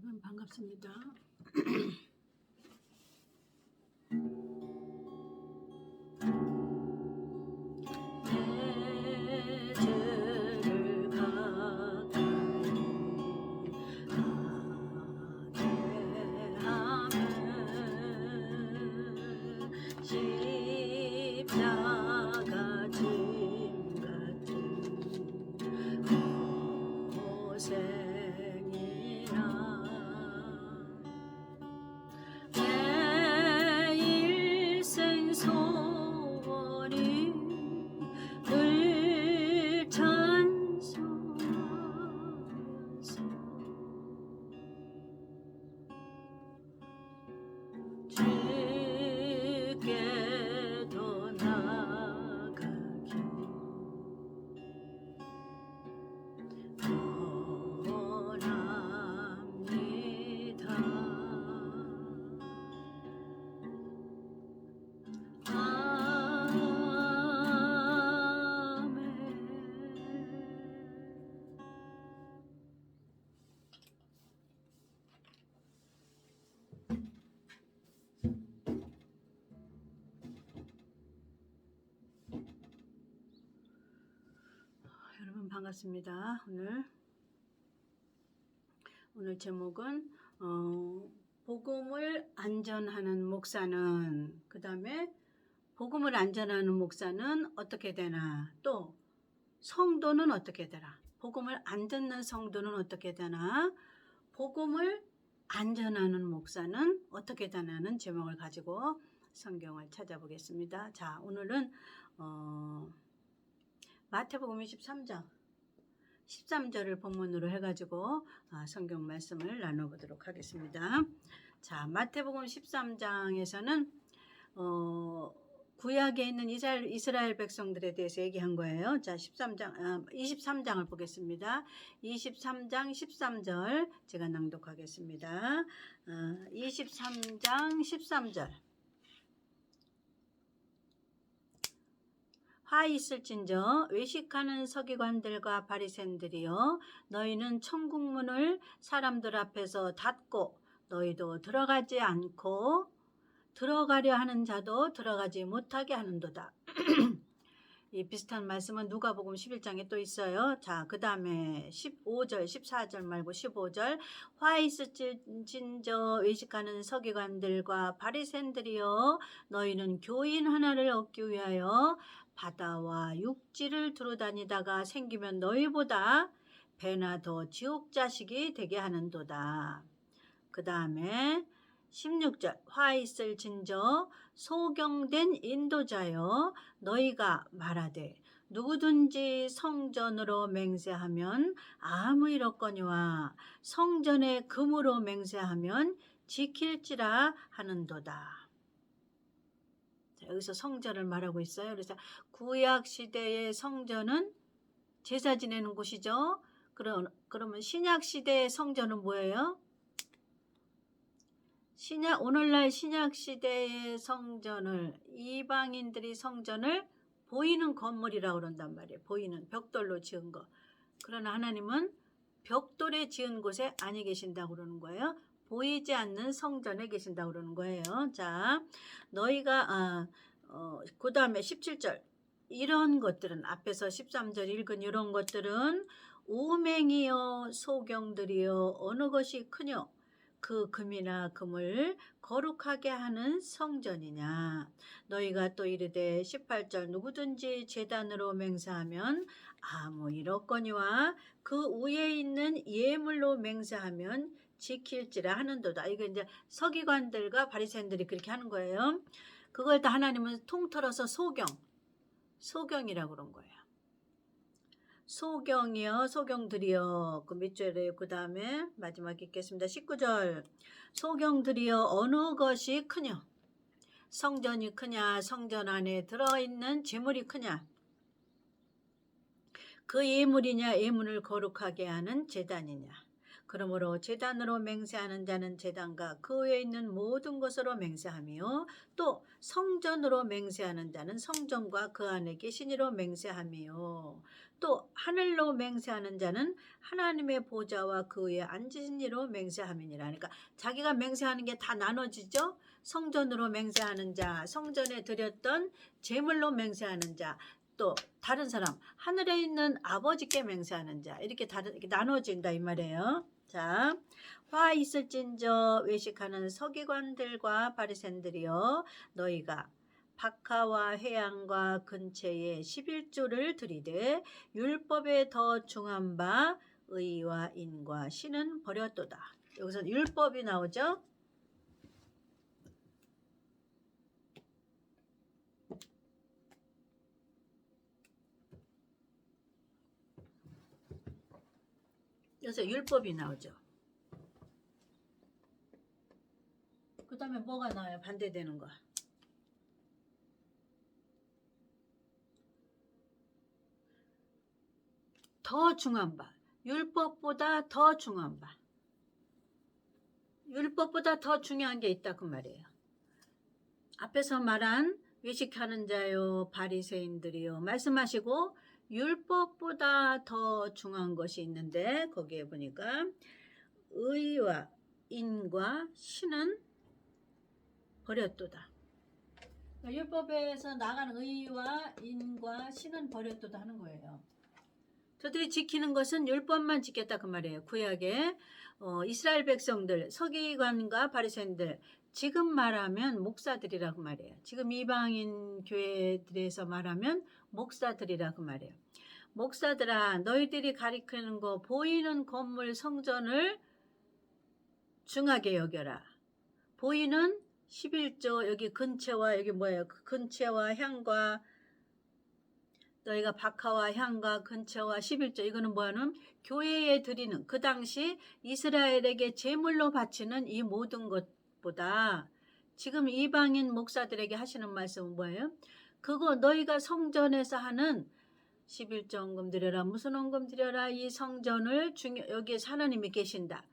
여러분 반갑습니다. 내 죄를 가까이 하게 하면 십자가 짐 같은 고생이나 내 일생 소원이 늘 찬송하면서 주께 더 나아가기 원합니다. 여러분 반갑습니다. 오늘 제목은 복음을 안전하는 목사는, 그 다음에 복음을 안전하는 목사는 어떻게 되나, 또 성도는 어떻게 되나, 복음을 안 듣는 성도는 어떻게 되나, 복음을 안전하는 목사는 어떻게 되나는 제목을 가지고 성경을 찾아보겠습니다. 자, 오늘은 마태복음 13절을 본문으로 해가지고 성경 말씀을 나눠보도록 하겠습니다. 자, 마태복음 13장에서는 구약에 있는 이스라엘 백성들에 대해서 얘기한 거예요. 자, 23장을 보겠습니다. 23장 13절 제가 낭독하겠습니다. 23장 13절. 화 있을진저 외식하는 서기관들과 바리새인들이여, 너희는 천국문을 사람들 앞에서 닫고 너희도 들어가지 않고 들어가려 하는 자도 들어가지 못하게 하는도다. 이 비슷한 말씀은 누가복음 11장에 또 있어요. 자, 그 다음에 15절, 14절 말고 15절. 화 있을진저 외식하는 서기관들과 바리새인들이여, 너희는 교인 하나를 얻기 위하여 바다와 육지를 두루다니다가 생기면 너희보다 배나 더 지옥 자식이 되게 하는도다. 그 다음에 16절. 화 있을진저 소경된 인도자여, 너희가 말하되 누구든지 성전으로 맹세하면 아무 일 없거니와 성전의 금으로 맹세하면 지킬지라 하는도다. 여기서 성전을 말하고 있어요. 그래서 구약 시대의 성전은 제사 지내는 곳이죠. 그러면 신약 시대의 성전은 뭐예요? 오늘날 신약 시대의 성전을, 이방인들이 성전을 보이는 건물이라고 그런단 말이에요. 보이는 벽돌로 지은 거. 그러나 하나님은 벽돌에 지은 곳에 아니 계신다고 그러는 거예요. 보이지 않는 성전에 계신다고 그러는 거예요. 자, 너희가 그 다음에 17절. 이런 것들은, 앞에서 13절 읽은 이런 것들은 우맹이여 소경들이여 어느 것이 크뇨? 그 금이나 금을 거룩하게 하는 성전이냐? 너희가 또 이르되 18절 누구든지 제단으로 맹세하면 아무 일 없거니와 그 위에 있는 예물로 맹세하면 지킬지라 하는도다. 이거 이제 서기관들과 바리새인들이 그렇게 하는 거예요. 그걸 다 하나님은 통틀어서 소경이라고 그런 거예요. 소경이요, 소경들이요. 그 밑줄에 그 다음에 마지막 읽겠습니다. 19절. 소경들이요, 어느 것이 크뇨? 성전이 크냐? 성전 안에 들어있는 제물이 크냐? 그 예물이냐? 예물을 거룩하게 하는 제단이냐? 그러므로 제단으로 맹세하는 자는 제단과 그 외에 있는 모든 것으로 맹세하며, 또 성전으로 맹세하는 자는 성전과 그 안에 계신 이로 맹세하며, 또 하늘로 맹세하는 자는 하나님의 보좌와 그 위에 앉으신 이로 맹세함이니라. 그러니까 자기가 맹세하는 게 다 나눠지죠. 성전으로 맹세하는 자, 성전에 드렸던 제물로 맹세하는 자, 또 다른 사람, 하늘에 있는 아버지께 맹세하는 자, 이렇게 이렇게 나눠진다 이 말이에요. 자, 화 있을진저 외식하는 서기관들과 바리새인들이여, 너희가 박하와 회양과 근처에 11조를 드리되 율법에 더 중한 바 의와 인과 신은 버렸도다. 여기서 율법이 나오죠. 여기서 율법이 나오죠. 그 다음에 뭐가 나와요? 반대되는 거. 더 중한 바. 율법보다 더 중한 바. 율법보다 더 중요한 게 있다 그 말이에요. 앞에서 말한 외식하는 자요 바리새인들이요 말씀하시고 율법보다 더 중요한 것이 있는데 거기에 보니까 의와 인과 신은 버렸도다. 율법에서 나간 의와 인과 신은 버렸도다 하는 거예요. 저들이 지키는 것은 율법만 지켰다 그 말이에요. 구약에 이스라엘 백성들, 서기관과 바리새인들, 지금 말하면 목사들이라고 말해요. 지금 이방인 교회들에서 말하면 목사들이라고 말해요. 목사들아, 너희들이 가리키는 거 보이는 건물 성전을 중하게 여겨라. 보이는 11조, 여기 근체와 여기 뭐예요? 근체와 향과 너희가 박하와 향과 근처와 11조 이거는 뭐하는 교회에 드리는 그 당시 이스라엘에게 제물로 바치는 이 모든 것보다 지금 이방인 목사들에게 하시는 말씀은 뭐예요? 그거 너희가 성전에서 하는 11조 헌금 드려라 무슨 헌금 드려라 이 성전을 여기에 하나님이 계신다.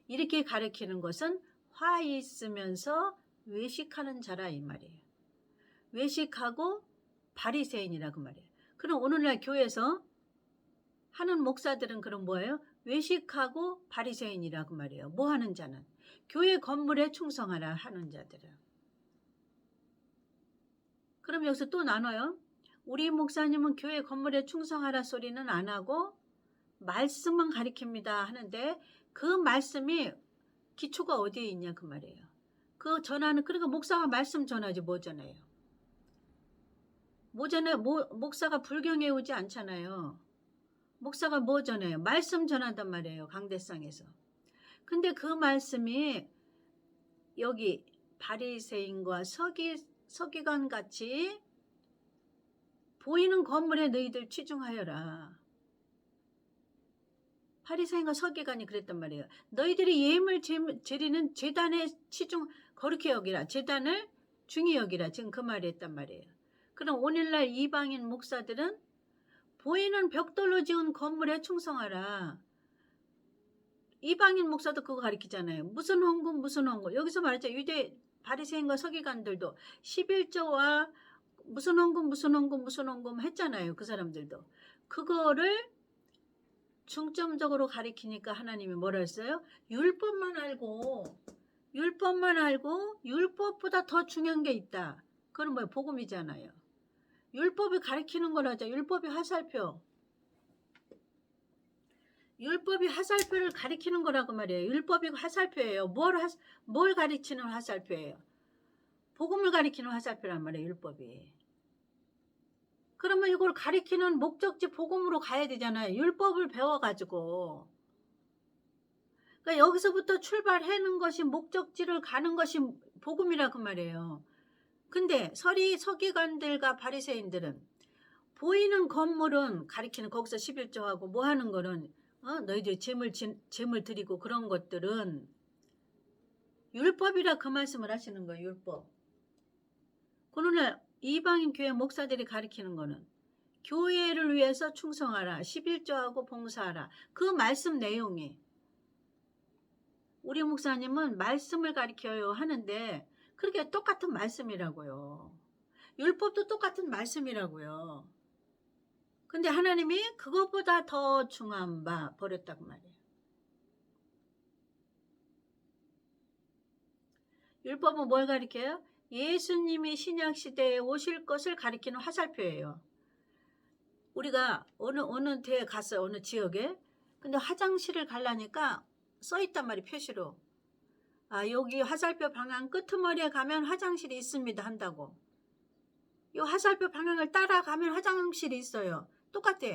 이렇게 가르치는 것은 화 있으면서 외식하는 자라 이 말이에요. 외식하고 바리새인이라고 말이에요. 그럼 오늘날 교회에서 하는 목사들은 그럼 뭐예요? 외식하고 바리새인이라고 말이에요. 뭐 하는 자는? 교회 건물에 충성하라 하는 자들은. 그럼 여기서 또 나눠요. 우리 목사님은 교회 건물에 충성하라 소리는 안 하고 말씀만 가리킵니다 하는데 그 말씀이 기초가 어디에 있냐 그 말이에요. 그 전하는 그러니까 목사가 말씀 전하지 뭐 전해요. 목사가 불경에 오지 않잖아요. 목사가 뭐 전해요? 말씀 전한단 말이에요. 강대상에서. 근데 그 말씀이 여기 바리새인과 서기관 같이 보이는 건물에 너희들 치중하여라. 바리새인과 서기관이 그랬단 말이에요. 너희들이 예물 드리는 제단에 거룩히 여기라. 제단을 중히 여기라. 지금 그 말이 했단 말이에요. 그럼 오늘날 이방인 목사들은 보이는 벽돌로 지은 건물에 충성하라. 이방인 목사도 그거 가르치잖아요. 무슨 헌금 무슨 헌금. 여기서 말했죠. 유대 바리새인과 서기관들도 11조와 무슨 헌금 무슨 헌금 무슨 헌금 했잖아요. 그 사람들도. 그거를 중점적으로 가리키니까 하나님이 뭐라 했어요? 율법만 알고 율법보다 더 중요한 게 있다. 그건 뭐예요? 복음이잖아요. 율법이 가리키는 거라죠. 율법이 화살표. 율법이 화살표를 가리키는 거라고 말이에요. 율법이 화살표예요. 뭘 가리키는 화살표예요? 복음을 가리키는 화살표란 말이에요. 율법이. 그러면 이걸 가리키는 목적지 복음으로 가야 되잖아요. 율법을 배워가지고. 그러니까 여기서부터 출발하는 것이 목적지를 가는 것이 복음이라고 말이에요. 근데 서기관들과 바리새인들은 보이는 건물은 가리키는 거기서 11조하고 뭐 하는 거는 너희들이 제물 드리고 그런 것들은 율법이라 그 말씀을 하시는 거예요. 율법. 그러나 이방인 교회 목사들이 가리키는 거는 교회를 위해서 충성하라. 11조하고 봉사하라. 그 말씀 내용이 우리 목사님은 말씀을 가리켜요 하는데 그렇게 똑같은 말씀이라고요. 율법도 똑같은 말씀이라고요. 근데 하나님이 그것보다 더 중한 바 버렸다고 말이에요. 율법은 뭘 가리켜요? 예수님이 신약시대에 오실 것을 가리키는 화살표예요. 우리가 어느 데에 갔어요. 어느 지역에. 근데 화장실을 가려니까 써있단 말이에요. 표시로. 아, 여기 화살표 방향 끄트머리에 가면 화장실이 있습니다 한다고. 이 화살표 방향을 따라가면 화장실이 있어요. 똑같아.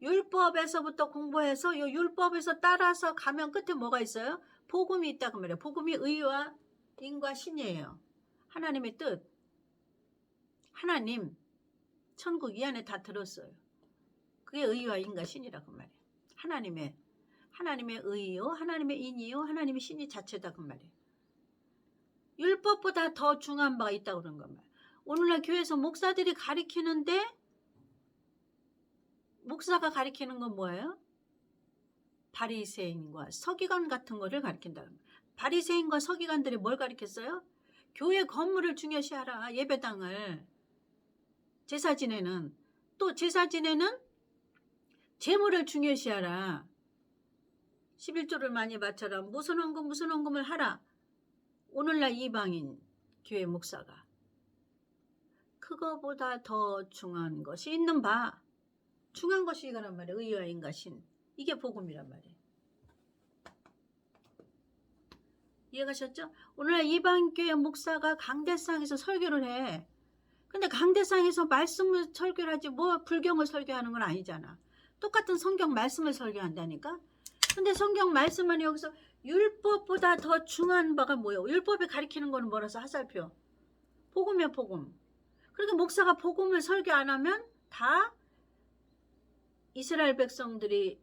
율법에서부터 공부해서 이 율법에서 따라서 가면 끝에 뭐가 있어요? 복음이 있다고 말이에요. 복음이 의와 인과 신이에요. 하나님의 뜻. 하나님, 천국 이 안에 다 들었어요. 그게 의와 인과 신이라고 말이에요. 하나님의 의요, 하나님의 인이요, 하나님의 신이 자체다 그 말이에요. 율법보다 더 중한 바가 있다고 그런 거 말이에요. 오늘날 교회에서 목사들이 가리키는데 목사가 가리키는 건 뭐예요? 바리새인과 서기관 같은 거를 가리킨다. 바리새인과 서기관들이 뭘 가리켰어요? 교회 건물을 중요시하라. 예배당을. 제사 지내는 또 제사 지내는 재물을 중요시하라. 11조를 많이 바쳐라. 무슨 헌금을 하라. 오늘날 이방인 교회 목사가 그거보다 더 중요한 것이 있는 바. 중요한 것이 이거란 말이에요. 의와 인과 신. 이게 복음이란 말이에요. 이해가셨죠? 오늘날 이방교회 목사가 강대상에서 설교를 해. 근데 강대상에서 말씀을 설교를 하지 뭐 불경을 설교하는 건 아니잖아. 똑같은 성경 말씀을 설교한다니까. 근데 성경 말씀은 여기서 율법보다 더 중요한 바가 뭐예요? 율법이 가리키는 거는 뭐라서 화살표. 복음이야 복음. 그러니까 목사가 복음을 설교 안 하면 다 이스라엘 백성들이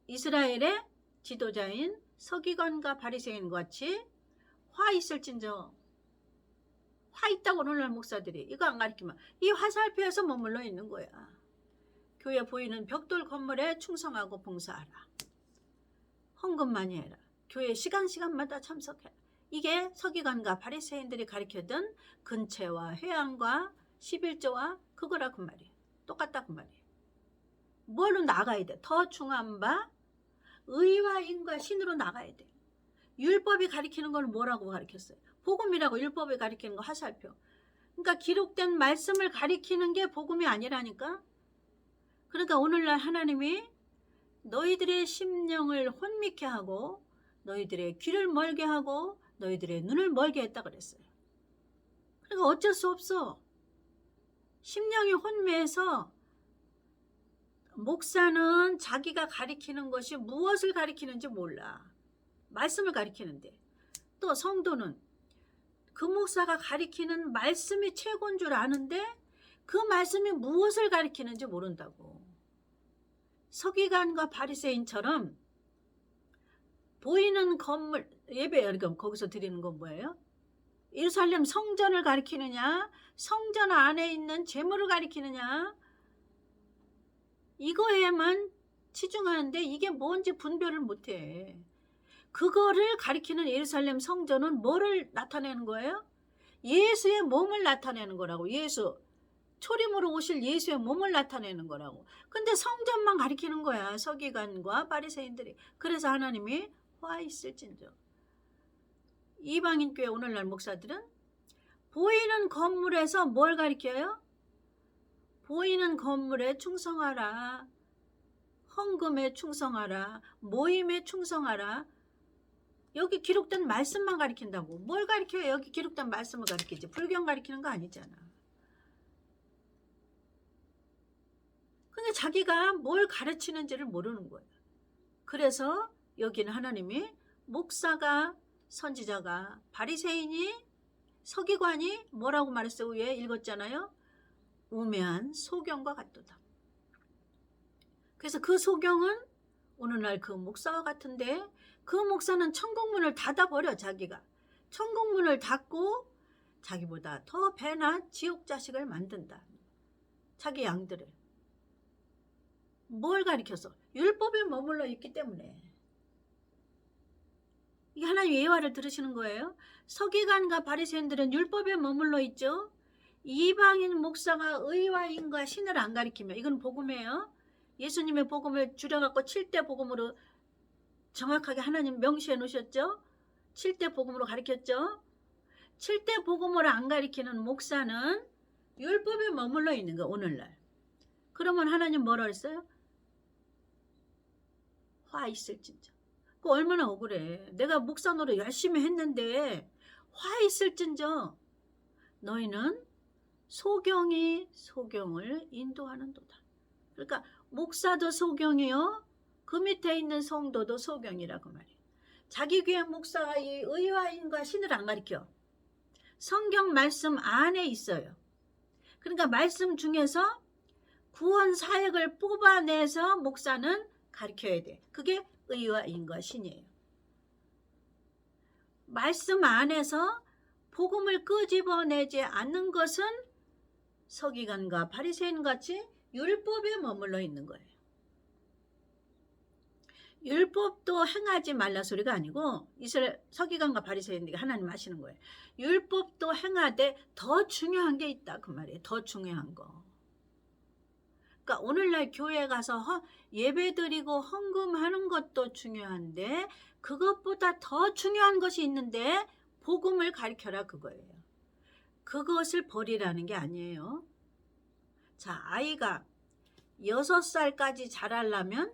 이스라엘의 지도자인 서기관과 바리새인 같이 화 있을진저. 화 있다고 오늘날 목사들이 이거 안 가리키면 이 화살표에서 머물러 있는 거야. 교회 보이는 벽돌 건물에 충성하고 봉사하라. 헌금 많이 해라. 교회 시간마다 참석해라. 이게 서기관과 바리새인들이 가리켜던 근체와 회양과 11조와 그거라 그 말이에요. 똑같다 그 말이에요. 뭘로 나가야 돼? 더 중한 바 의와 인과 신으로 나가야 돼. 율법이 가리키는 건 뭐라고 가리켰어요? 복음이라고. 율법이 가리키는 거 화살표. 그러니까 기록된 말씀을 가리키는 게 복음이 아니라니까. 그러니까 오늘날 하나님이 너희들의 심령을 혼미케 하고 너희들의 귀를 멀게 하고 너희들의 눈을 멀게 했다 그랬어요. 그러니까 어쩔 수 없어. 심령이 혼미해서 목사는 자기가 가리키는 것이 무엇을 가리키는지 몰라. 말씀을 가리키는데. 또 성도는 그 목사가 가리키는 말씀이 최고인 줄 아는데 그 말씀이 무엇을 가리키는지 모른다고. 서기관과 바리새인처럼 보이는 건물, 예배, 거기서 드리는 건 뭐예요? 예루살렘 성전을 가리키느냐, 성전 안에 있는 재물을 가리키느냐, 이거에만 치중하는데 이게 뭔지 분별을 못해. 그거를 가리키는 예루살렘 성전은 뭐를 나타내는 거예요? 예수의 몸을 나타내는 거라고. 예수, 초림으로 오실 예수의 몸을 나타내는 거라고. 근데 성전만 가리키는 거야. 서기관과 바리새인들이. 그래서 하나님이 화 있을진저. 이방인 교회 오늘날 목사들은 보이는 건물에서 뭘 가리켜요? 보이는 건물에 충성하라. 헌금에 충성하라. 모임에 충성하라. 여기 기록된 말씀만 가리킨다고. 뭘 가리켜요? 여기 기록된 말씀을 가리키지. 불경 가리키는 거 아니잖아. 근데 자기가 뭘 가르치는지를 모르는 거예요. 그래서 여기는 하나님이 목사가, 선지자가, 바리새인이, 서기관이 뭐라고 말했어요? 위에 읽었잖아요. 우매한 소경과 같도다. 그래서 그 소경은 오늘날 그 목사와 같은데 그 목사는 천국문을 닫아버려. 자기가 천국문을 닫고 자기보다 더 배나 지옥 자식을 만든다. 자기 양들을. 뭘 가리켜서? 율법에 머물러 있기 때문에. 이게 하나님 예화를 들으시는 거예요. 서기관과 바리새인들은 율법에 머물러 있죠. 이방인 목사가 의와 인과 신을 안 가리키며, 이건 복음이에요. 예수님의 복음을 줄여갖고 7대 복음으로 정확하게 하나님 명시해 놓으셨죠. 7대 복음으로 가르쳤죠. 7대 복음으로 안 가리키는 목사는 율법에 머물러 있는 거, 오늘날. 그러면 하나님 뭐라 했어요? 화 있을진저. 그 얼마나 억울해. 내가 목사 노릇 열심히 했는데 화 있을진저. 너희는 소경이 소경을 인도하는도다. 그러니까 목사도 소경이요, 그 밑에 있는 성도도 소경이라고 말이에요. 자기 교회 목사가 이 의와 인과 신을 안 가리켜. 성경 말씀 안에 있어요. 그러니까 말씀 중에서 구원 사역을 뽑아내서 목사는 가르쳐야 돼. 그게 의와 인과 신이에요. 말씀 안에서 복음을 끄집어내지 않는 것은 서기관과 바리새인 같이 율법에 머물러 있는 거예요. 율법도 행하지 말라 소리가 아니고, 이스라엘 서기관과 바리새인들이 하나님 하시는 거예요. 율법도 행하되 더 중요한 게 있다, 그 말이에요. 더 중요한 거. 그러니까 오늘날 교회 가서 예배 드리고 헌금하는 것도 중요한데, 그것보다 더 중요한 것이 있는데 복음을 가르쳐라, 그거예요. 그것을 버리라는 게 아니에요. 자, 아이가 6살까지 자라려면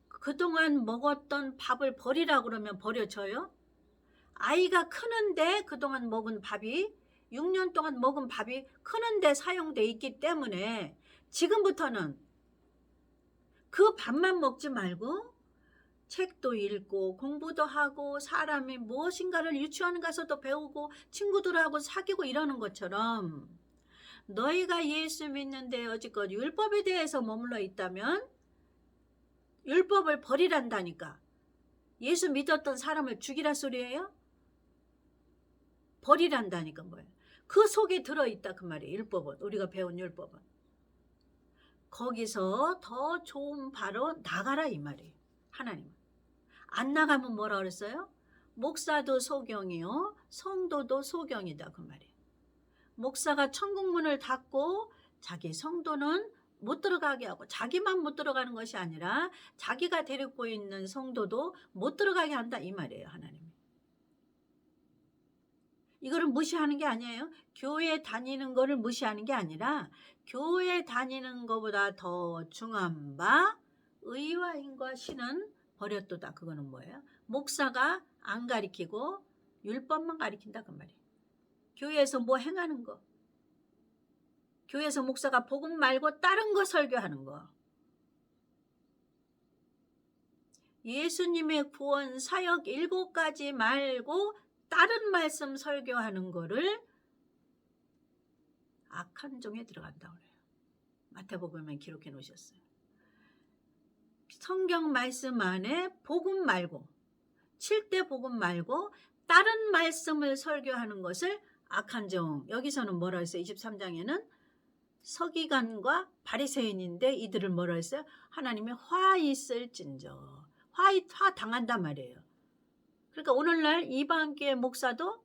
그동안 먹었던 밥을 버리라고 그러면 버려져요? 아이가 크는데 그동안 먹은 밥이, 6년 동안 먹은 밥이 크는데 사용돼 있기 때문에 지금부터는 그 밥만 먹지 말고 책도 읽고 공부도 하고 사람이 무엇인가를 유치원 가서도 배우고 친구들하고 사귀고 이러는 것처럼, 너희가 예수 믿는데 여지껏 율법에 대해서 머물러 있다면 율법을 버리란다니까. 예수 믿었던 사람을 죽이라 소리예요? 버리란다니까. 뭐예요? 그 속에 들어있다, 그 말이에요. 율법은, 우리가 배운 율법은. 거기서 더 좋은 바로 나가라, 이 말이에요. 하나님은. 안 나가면 뭐라 그랬어요? 목사도 소경이요, 성도도 소경이다, 그 말이에요. 목사가 천국문을 닫고 자기 성도는 못 들어가게 하고, 자기만 못 들어가는 것이 아니라 자기가 데리고 있는 성도도 못 들어가게 한다, 이 말이에요, 하나님이. 이거를 무시하는 게 아니에요. 교회 다니는 거를 무시하는 게 아니라, 교회 다니는 것보다 더 중한 바 의와 인과 신은 버렸도다. 그거는 뭐예요? 목사가 안 가리키고 율법만 가리킨다, 그 말이에요. 교회에서 뭐 행하는 거, 교회에서 목사가 복음 말고 다른 거 설교하는 거, 예수님의 구원 사역 7가지 말고 다른 말씀 설교하는 거를 악한 종에 들어간다고 그래요. 마태복음에 기록해 놓으셨어요. 성경 말씀 안에 복음 말고, 7대 복음 말고 다른 말씀을 설교하는 것을 악한 종, 여기서는 뭐라 했어요? 23장에는 서기관과 바리새인인데 이들을 뭐라 했어요? 하나님이 화 있을진저. 화 당한단 말이에요. 그러니까 오늘날 이방교회 목사도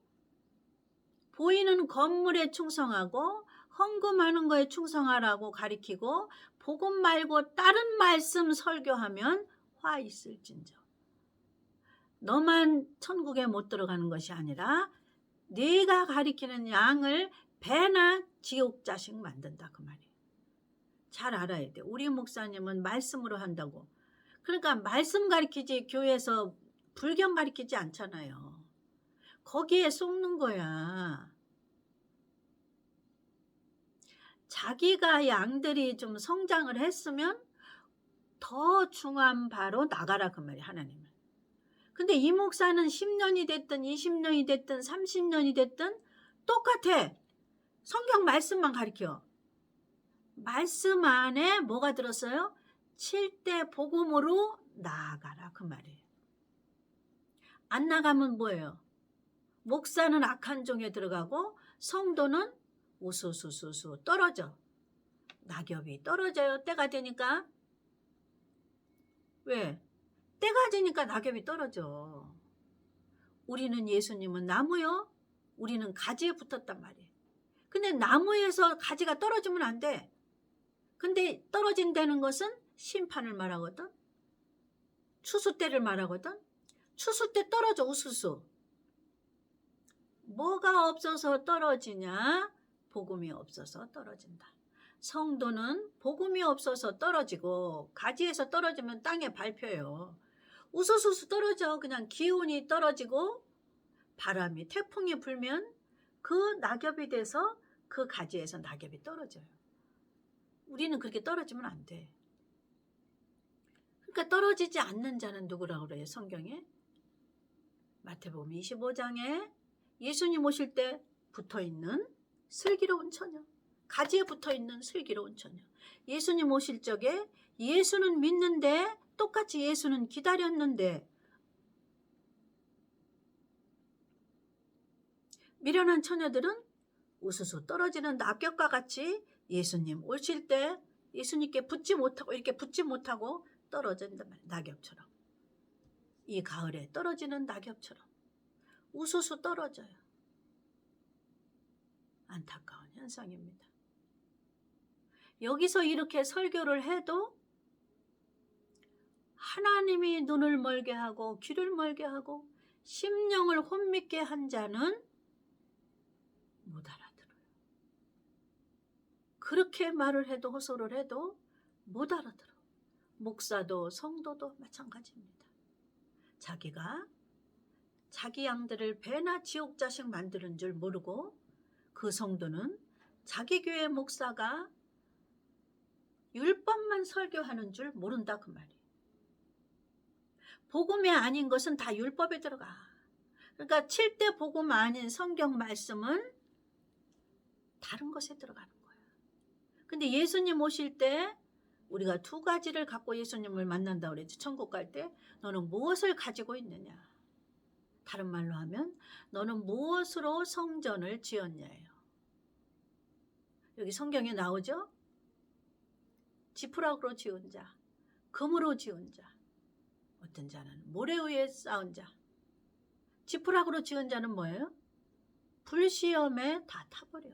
보이는 건물에 충성하고 헌금하는 거에 충성하라고 가리키고, 복음 말고 다른 말씀 설교하면 화 있을진저. 너만 천국에 못 들어가는 것이 아니라 네가 가리키는 양을 배나 지옥 자식 만든다, 그 말이에요. 잘 알아야 돼. 우리 목사님은 말씀으로 한다고. 그러니까 말씀 가리키지 교회에서 불경 가리키지 않잖아요. 거기에 속는 거야. 자기가 양들이 좀 성장을 했으면 더 중한 바로 나가라, 그 말이에요, 하나님은. 근데 이 목사는 10년이 됐든 20년이 됐든 30년이 됐든 똑같아. 성경 말씀만 가르쳐. 말씀 안에 뭐가 들었어요? 7대 복음으로 나아가라, 그 말이에요. 안 나가면 뭐예요? 목사는 악한 종에 들어가고 성도는 우수수수수 떨어져. 낙엽이 떨어져요, 때가 되니까. 왜? 때가 되니까 낙엽이 떨어져. 우리는 예수님은 나무요, 우리는 가지에 붙었단 말이에요. 근데 나무에서 가지가 떨어지면 안 돼. 근데 떨어진다는 것은 심판을 말하거든. 추수 때를 말하거든. 추수 때 떨어져 우수수. 뭐가 없어서 떨어지냐? 복음이 없어서 떨어진다. 성도는 복음이 없어서 떨어지고 가지에서 떨어지면 땅에 밟혀요. 우수수 떨어져. 그냥 기운이 떨어지고 바람이 태풍이 불면 그 낙엽이 돼서 그 가지에서 낙엽이 떨어져요. 우리는 그렇게 떨어지면 안 돼. 그러니까 떨어지지 않는 자는 누구라고 그래요? 성경에 마태복음 25장에 예수님 오실 때 붙어있는 슬기로운 처녀, 가지에 붙어있는 슬기로운 처녀. 예수님 오실 적에 예수는 믿는데 똑같이 예수는 기다렸는데 미련한 처녀들은 우수수 떨어지는 낙엽과 같이 예수님 오실 때 예수님께 붙지 못하고 이렇게 붙지 못하고 떨어진단 말이에요. 낙엽처럼. 이 가을에 떨어지는 낙엽처럼 우수수 떨어져요. 안타까운 현상입니다. 여기서 이렇게 설교를 해도 하나님이 눈을 멀게 하고 귀를 멀게 하고 심령을 혼미게 한 자는 못 알아들어요. 그렇게 말을 해도 호소를 해도 못 알아들어. 목사도 성도도 마찬가지입니다. 자기가 자기 양들을 배나 지옥 자식 만드는 줄 모르고 그 성도는 자기 교회 목사가 율법만 설교하는 줄 모른다 그 말이에요. 복음이 아닌 것은 다 율법에 들어가. 그러니까 7대 복음 아닌 성경 말씀은 다른 것에 들어가는 거예요. 근데 예수님 오실 때 우리가 두 가지를 갖고 예수님을 만난다고 그랬죠. 천국 갈 때 너는 무엇을 가지고 있느냐. 다른 말로 하면 너는 무엇으로 성전을 지었냐예요. 여기 성경에 나오죠. 지푸라기로 지은 자, 금으로 지은 자, 어떤 자는 모래 위에 쌓은 자. 지푸라기로 지은 자는 뭐예요? 불시험에 다 타버려.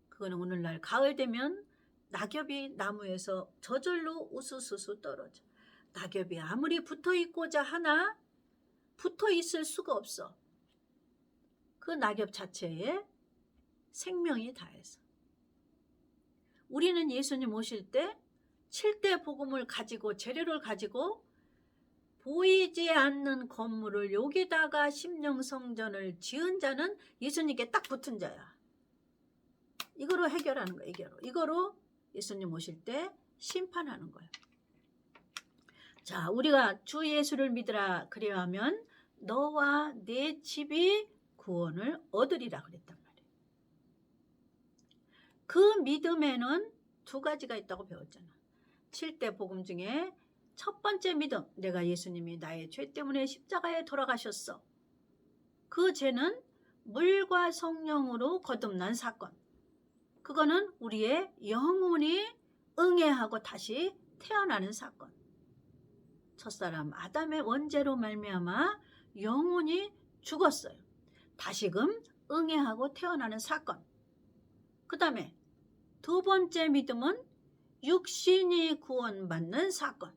그거는 오늘날 가을 되면 낙엽이 나무에서 저절로 우수수수 떨어져. 낙엽이 아무리 붙어 있고자 하나 붙어 있을 수가 없어. 그 낙엽 자체에 생명이 다해서. 우리는 예수님 오실 때 7대 복음을 가지고 재료를 가지고 보이지 않는 건물을 여기다가 심령성전을 지은 자는 예수님께 딱 붙은 자야. 이거로 해결하는 거야. 이거로 예수님 오실 때 심판하는 거야. 자, 우리가 주 예수를 믿으라 그리하면 너와 네 집이 구원을 얻으리라 그랬단 말이에요. 그 믿음에는 두 가지가 있다고 배웠잖아. 7대 복음 중에 첫 번째 믿음, 내가 예수님이 나의 죄 때문에 십자가에 돌아가셨어. 그 죄는 물과 성령으로 거듭난 사건. 그거는 우리의 영혼이 응애하고 다시 태어나는 사건. 첫사람 아담의 원죄로 말미암아 영혼이 죽었어요. 다시금 응애하고 태어나는 사건. 그 다음에 두 번째 믿음은 육신이 구원받는 사건.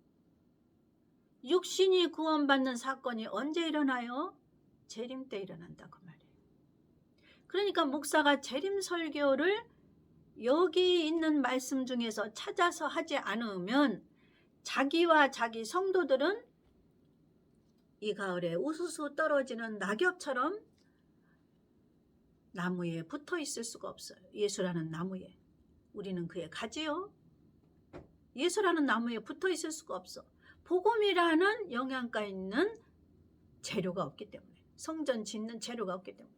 육신이 구원받는 사건이 언제 일어나요? 재림 때 일어난다 그 말이에요. 그러니까 목사가 재림 설교를 여기 있는 말씀 중에서 찾아서 하지 않으면 자기와 자기 성도들은 이 가을에 우수수 떨어지는 낙엽처럼 나무에 붙어 있을 수가 없어요. 예수라는 나무에. 우리는 그의 가지요. 예수라는 나무에 붙어 있을 수가 없어. 복음이라는 영양가 있는 재료가 없기 때문에. 성전 짓는 재료가 없기 때문에.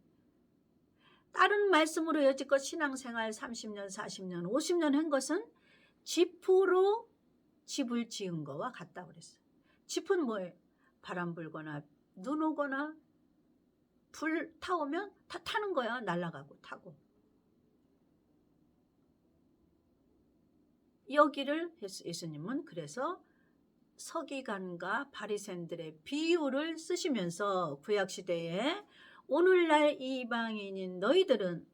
다른 말씀으로 여지껏 신앙생활 30년, 40년, 50년 한 것은 지푸로 집을 지은 거와 같다고 그랬어요. 집은 뭐예요? 바람 불거나 눈 오거나 불 타오면 다 타는 거야. 날아가고 타고. 여기를 예수님은 그래서 서기관과 바리새인들의 비유를 쓰시면서 구약시대에 오늘날 이방인인 너희들은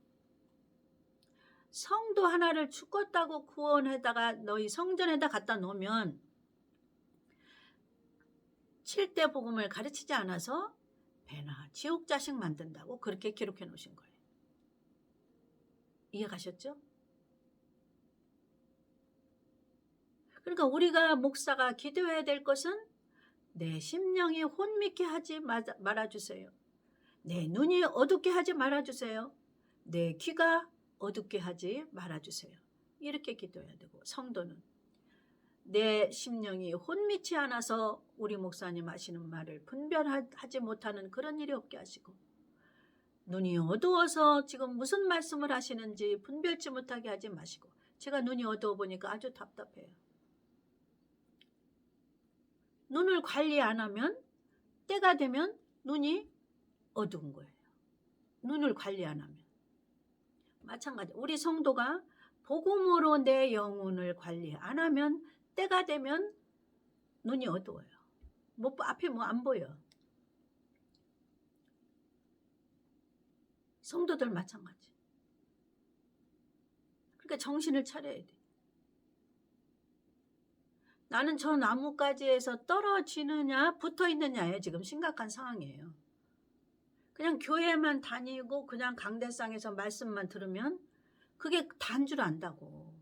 성도 하나를 죽었다고 구원에다가 너희 성전에다 갖다 놓으면 7대 복음을 가르치지 않아서 배나 지옥 자식 만든다고 그렇게 기록해 놓으신 거예요. 이해가셨죠? 그러니까 우리가 목사가 기도해야 될 것은 내 심령이 혼미케 하지 말아주세요. 내 눈이 어둡게 하지 말아주세요. 내 귀가 어둡게 하지 말아주세요. 이렇게 기도해야 되고, 성도는 내 심령이 혼미치 않아서 우리 목사님 하시는 말을 분별하지 못하는 그런 일이 없게 하시고, 눈이 어두워서 지금 무슨 말씀을 하시는지 분별치 못하게 하지 마시고. 제가 눈이 어두워 보니까 아주 답답해요. 눈을 관리 안 하면 때가 되면 눈이 어두운 거예요. 눈을 관리 안 하면. 마찬가지. 우리 성도가 복음으로 내 영혼을 관리 안 하면 때가 되면 눈이 어두워요. 앞에 뭐 안 보여. 성도들 마찬가지. 그러니까 정신을 차려야 돼. 나는 저 나뭇가지에서 떨어지느냐 붙어있느냐에 지금 심각한 상황이에요. 그냥 교회만 다니고 그냥 강대상에서 말씀만 들으면 그게 단 줄 안다고.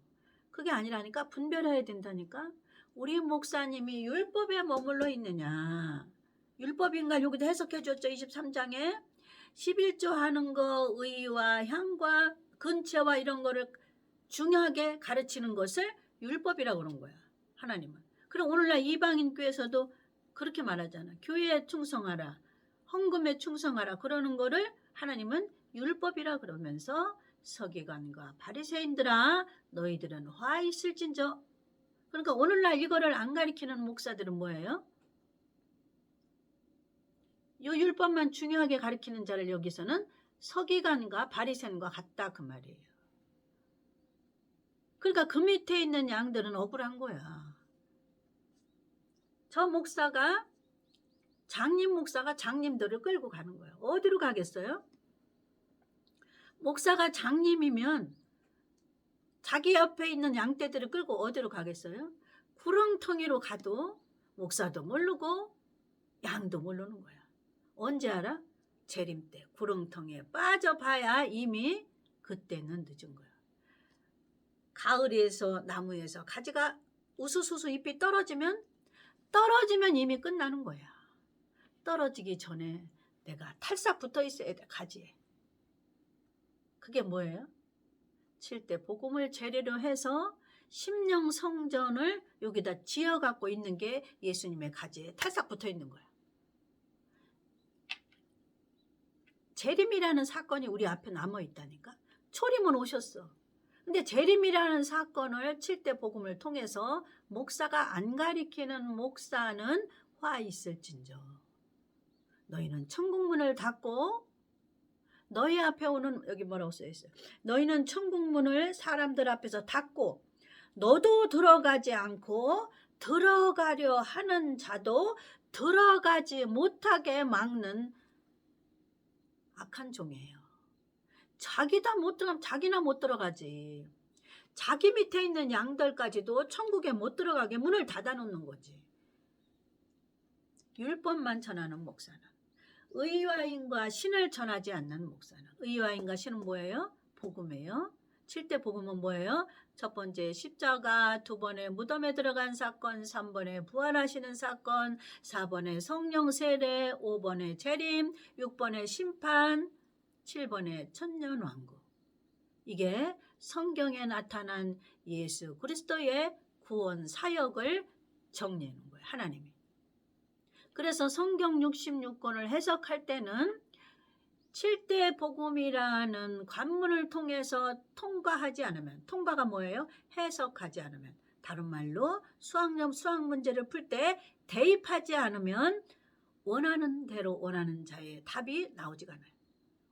그게 아니라니까. 분별해야 된다니까. 우리 목사님이 율법에 머물러 있느냐. 율법인가 여기도 해석해 줬죠. 23장에 11조 하는 거 의와 향과 근처와 이런 거를 중요하게 가르치는 것을 율법이라고 그런 거야. 하나님은. 그럼 오늘날 이방인 교회에서도 그렇게 말하잖아. 교회에 충성하라. 헌금에 충성하라. 그러는 거를 하나님은 율법이라 그러면서 서기관과 바리새인들아 너희들은 화 있을진저. 그러니까 오늘날 이거를 안 가리키는 목사들은 뭐예요? 이 율법만 중요하게 가리키는 자를 여기서는 서기관과 바리새인과 같다 그 말이에요. 그러니까 그 밑에 있는 양들은 억울한 거야. 저 목사가 장님 목사가 장님들을 끌고 가는 거예요. 어디로 가겠어요? 목사가 장님이면 자기 옆에 있는 양떼들을 끌고 어디로 가겠어요? 구렁텅이로 가도 목사도 모르고 양도 모르는 거야. 언제 알아? 재림 때 구렁텅이에 빠져봐야 이미 그때는 늦은 거야. 가을에서 나무에서 가지가 우수수수 잎이 떨어지면 이미 끝나는 거야. 떨어지기 전에 내가 탈싹 붙어 있어야 돼, 가지에. 그게 뭐예요? 7대 복음을 재래로 해서 심령 성전을 여기다 지어갖고 있는 게 예수님의 가지에 탈싹 붙어 있는 거야. 재림이라는 사건이 우리 앞에 남아 있다니까. 초림은 오셨어. 근데 재림이라는 사건을 7대 복음을 통해서 목사가 안 가리키는 목사는 화 있을진저. 너희는 천국문을 닫고 너희 앞에 오는, 여기 뭐라고 써있어요? 너희는 천국문을 사람들 앞에서 닫고 너도 들어가지 않고 들어가려 하는 자도 들어가지 못하게 막는 악한 종이에요. 자기나 못 들어가지. 자기 밑에 있는 양들까지도 천국에 못 들어가게 문을 닫아놓는 거지. 율법만 전하는 목사는. 의와 인과 신을 전하지 않는 목사는. 의와 인과 신은 뭐예요? 복음이에요. 7대 복음은 뭐예요? 첫 번째 십자가, 두 번에 무덤에 들어간 사건, 3번에 부활하시는 사건, 4번에 성령 세례, 5번에 재림, 6번에 심판, 7번에 천년왕국. 이게 성경에 나타난 예수 그리스도의 구원 사역을 정리하는 거예요. 하나님이. 그래서 성경 66권을 해석할 때는 7대 복음이라는 관문을 통해서 통과하지 않으면, 통과가 뭐예요? 해석하지 않으면, 다른 말로 수학 문제를 풀 때 대입하지 않으면 원하는 대로 원하는 자의 답이 나오지가 않아요.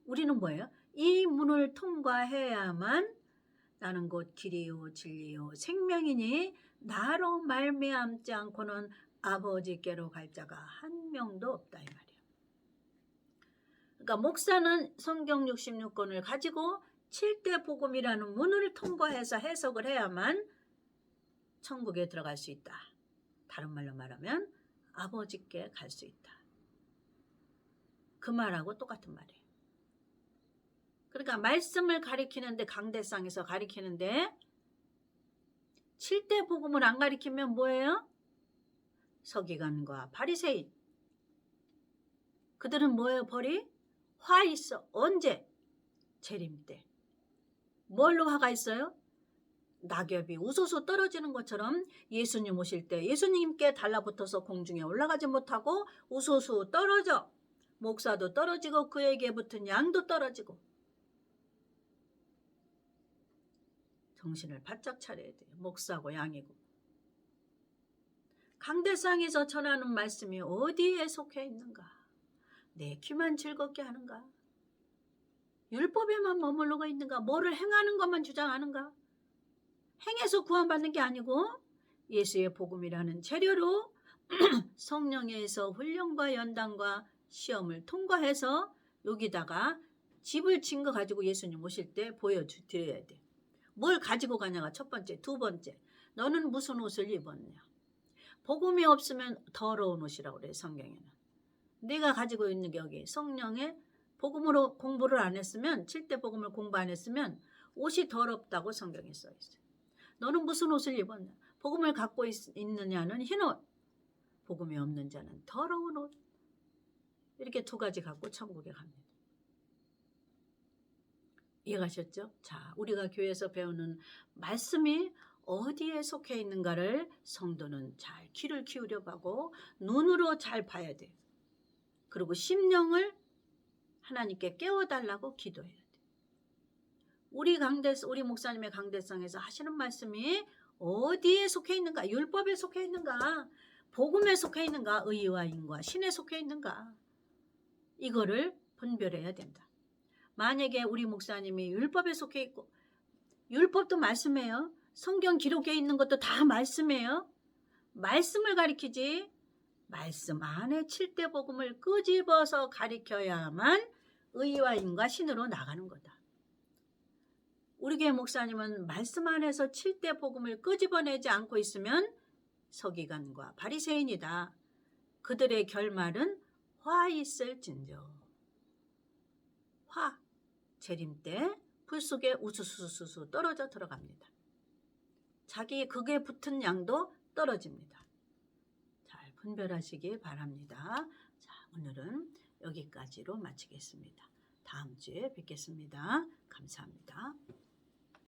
우리는 뭐예요? 이 문을 통과해야만 나는 곧 길이요 진리요 생명이니 나로 말미암지 않고는 아버지께로 갈 자가 한 명도 없다 이 말이에요. 그러니까 목사는 성경 66권을 가지고 칠대 복음이라는 문을 통과해서 해석을 해야만 천국에 들어갈 수 있다. 다른 말로 말하면 아버지께 갈 수 있다. 그 말하고 똑같은 말이에요. 그러니까 말씀을 가리키는데, 강대상에서 가리키는데 7대 복음을 안 가리키면 뭐예요? 서기관과 바리새인. 그들은 뭐예요? 벌이? 화 있어. 언제? 재림 때. 뭘로 화가 있어요? 낙엽이 우수수 떨어지는 것처럼 예수님 오실 때 예수님께 달라붙어서 공중에 올라가지 못하고 우수수 떨어져. 목사도 떨어지고 그에게 붙은 양도 떨어지고. 정신을 바짝 차려야 돼요. 목사고 양이고. 강대상에서 전하는 말씀이 어디에 속해 있는가? 내 귀만 즐겁게 하는가? 율법에만 머무르고 있는가? 뭐를 행하는 것만 주장하는가? 행해서 구원받는 게 아니고 예수의 복음이라는 재료로 성령에서 훈련과 연단과 시험을 통과해서 여기다가 집을 진 거 가지고 예수님 오실 때 보여드려야 돼. 뭘 가지고 가냐가 첫 번째. 두 번째, 너는 무슨 옷을 입었냐? 복음이 없으면 더러운 옷이라고 그래요. 성경에는. 네가 가지고 있는 게 여기 성령의 복음으로 공부를 안 했으면, 7대 복음을 공부 안 했으면 옷이 더럽다고 성경에 써 있어요. 너는 무슨 옷을 입었냐? 복음을 갖고 있느냐는 흰옷, 복음이 없는 자는 더러운 옷. 이렇게 두 가지 갖고 천국에 갑니다. 이해가셨죠? 자, 우리가 교회에서 배우는 말씀이 어디에 속해 있는가를 성도는 잘 귀를 기울여 보고 눈으로 잘 봐야 돼요. 그리고 심령을 하나님께 깨워달라고 기도해야 돼요. 우리 목사님의 강대상에서 하시는 말씀이 어디에 속해 있는가? 율법에 속해 있는가? 복음에 속해 있는가? 의와 인과 신에 속해 있는가? 이거를 분별해야 된다. 만약에 우리 목사님이 율법에 속해 있고, 율법도 말씀이에요. 성경 기록에 있는 것도 다 말씀이에요. 말씀을 가리키지 말씀 안에 7대 복음을 끄집어서 가리켜야만 의와 인과 신으로 나가는 거다. 우리 교회 목사님은 말씀 안에서 7대 복음을 끄집어내지 않고 있으면 서기관과 바리새인이다. 그들의 결말은 화 있을진저. 화, 재림 때 불 속에 우수수수수 떨어져 들어갑니다. 자기 극에 붙은 양도 떨어집니다. 잘 분별하시기 바랍니다. 자, 오늘은 여기까지로 마치겠습니다. 다음 주에 뵙겠습니다. 감사합니다.